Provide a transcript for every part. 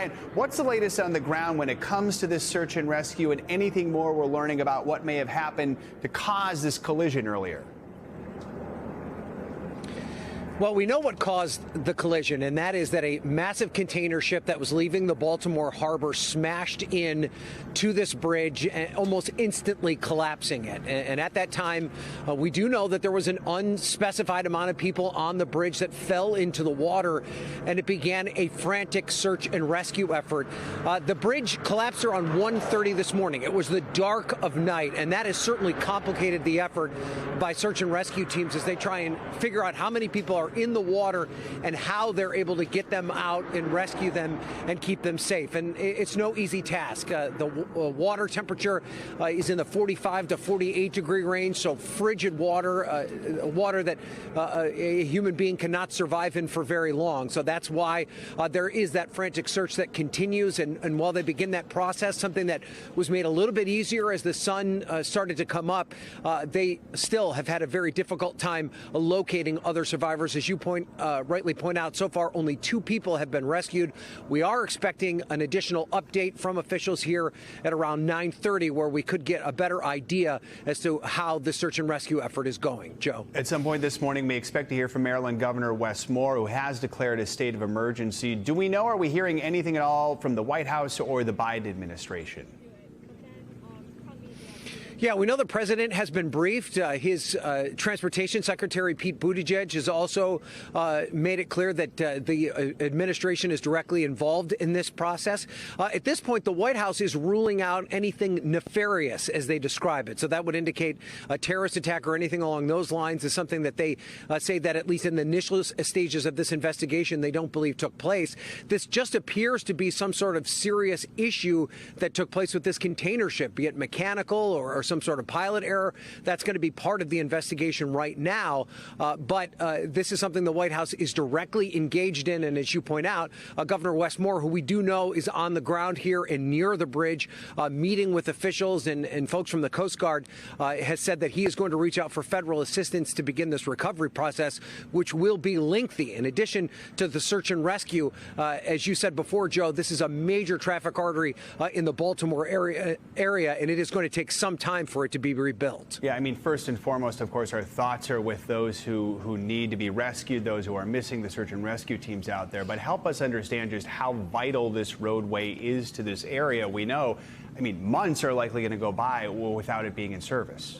Ryan, what's the latest on the ground when it comes to this search and rescue, and anything more we're learning about what may have happened to cause this collision earlier? Well, we know what caused the collision, and that is that a massive container ship that was leaving the Baltimore harbor smashed in to this bridge, and almost instantly collapsing it. And at that time, we do know that there was an unspecified amount of people on the bridge that fell into the water, and it began a frantic search and rescue effort. The bridge collapsed around 1:30 this morning. It was the dark of night, and that has certainly complicated the effort by search and rescue teams as they try and figure out how many people are in the water and how they're able to get them out and rescue them and keep them safe. And it's no easy task. The water temperature is in the 45 to 48 degree range, so frigid water, water that a human being cannot survive in for very long. So that's why there is that frantic search that continues. And while they begin that process, something that was made a little bit easier as the sun started to come up, they still have had a very difficult time locating other survivors. As you rightly point out, so far only 2 people have been rescued. We are expecting an additional update from officials here at around 9:30, where we could get a better idea as to how the search and rescue effort is going. Joe. At some point this morning, we expect to hear from Maryland Governor Wes Moore, who has declared a state of emergency. Do we know, are we hearing anything at all from the White House or the Biden administration? Yeah, we know the president has been briefed. His transportation secretary, Pete Buttigieg, has also made it clear that the administration is directly involved in this process. At this point, the White House is ruling out anything nefarious, as they describe it. So that would indicate a terrorist attack or anything along those lines is something that they say that at least in the initial stages of this investigation, they don't believe took place. This just appears to be some sort of serious issue that took place with this container ship, be it mechanical or some sort of pilot error. That's going to be part of the investigation right now. But this is something the White House is directly engaged in. And as you point out, Governor Wes Moore, who we do know is on the ground here and near the bridge, meeting with officials and folks from the Coast Guard, has said that he is going to reach out for federal assistance to begin this recovery process, which will be lengthy. In addition to the search and rescue, as you said before, Joe, this is a major traffic artery in the Baltimore area, and it is going to take some time for it to be rebuilt. Yeah, I mean, first and foremost, of course, our thoughts are with those who need to be rescued, those who are missing, the search and rescue teams out there. But help us understand just how vital this roadway is to this area. We know, I mean, months are likely going to go by without it being in service.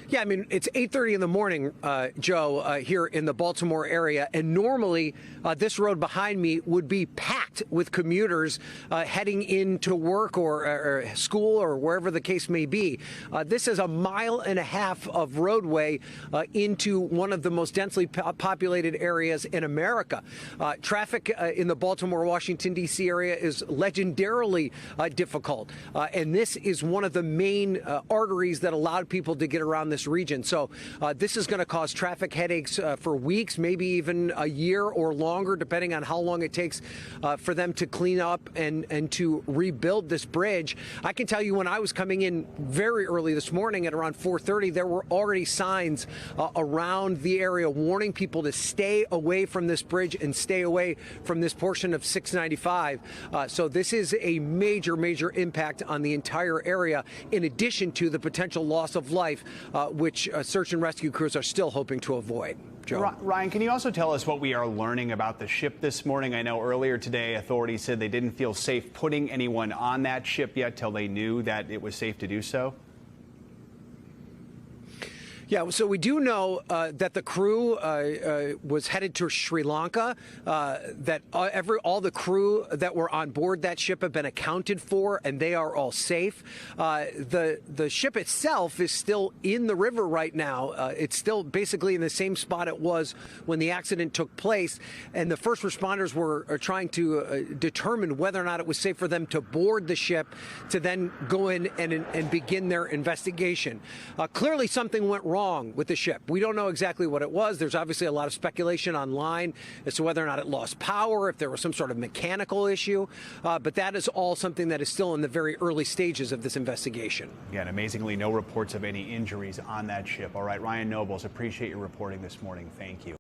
Yeah, I mean, it's 8:30 in the morning, Joe, here in the Baltimore area, and normally this road behind me would be packed with commuters heading into work or school or wherever the case may be. This is a 1.5 miles of roadway into one of the most densely populated areas in America. Traffic in the Baltimore, Washington, D.C. area is legendarily difficult, and this is one of the main arteries that allowed people to get around this region. So this is going to cause traffic headaches for weeks, maybe even a year or longer, depending on how long it takes for them to clean up and to rebuild this bridge. I can tell you, when I was coming in very early this morning at around 4:30, there were already signs around the area warning people to stay away from this bridge and stay away from this portion of 695. So this is a major, major impact on the entire area, in addition to the potential loss of life, which search and rescue crews are still hoping to avoid. Joe. Ryan, can you also tell us what we are learning about the ship this morning? I know earlier today authorities said they didn't feel safe putting anyone on that ship yet till they knew that it was safe to do so. Yeah, so we do know that the crew was headed to Sri Lanka, that all the crew that were on board that ship have been accounted for, and they are all safe. The ship itself is still in the river right now. It's still basically in the same spot it was when the accident took place, and the first responders were trying to determine whether or not it was safe for them to board the ship to then go in and begin their investigation. Clearly something went wrong with the ship. We don't know exactly what it was. There's obviously a lot of speculation online as to whether or not it lost power, if there was some sort of mechanical issue. But that is all something that is still in the very early stages of this investigation. Yeah, and amazingly, no reports of any injuries on that ship. All right, Ryan Nobles, appreciate your reporting this morning. Thank you.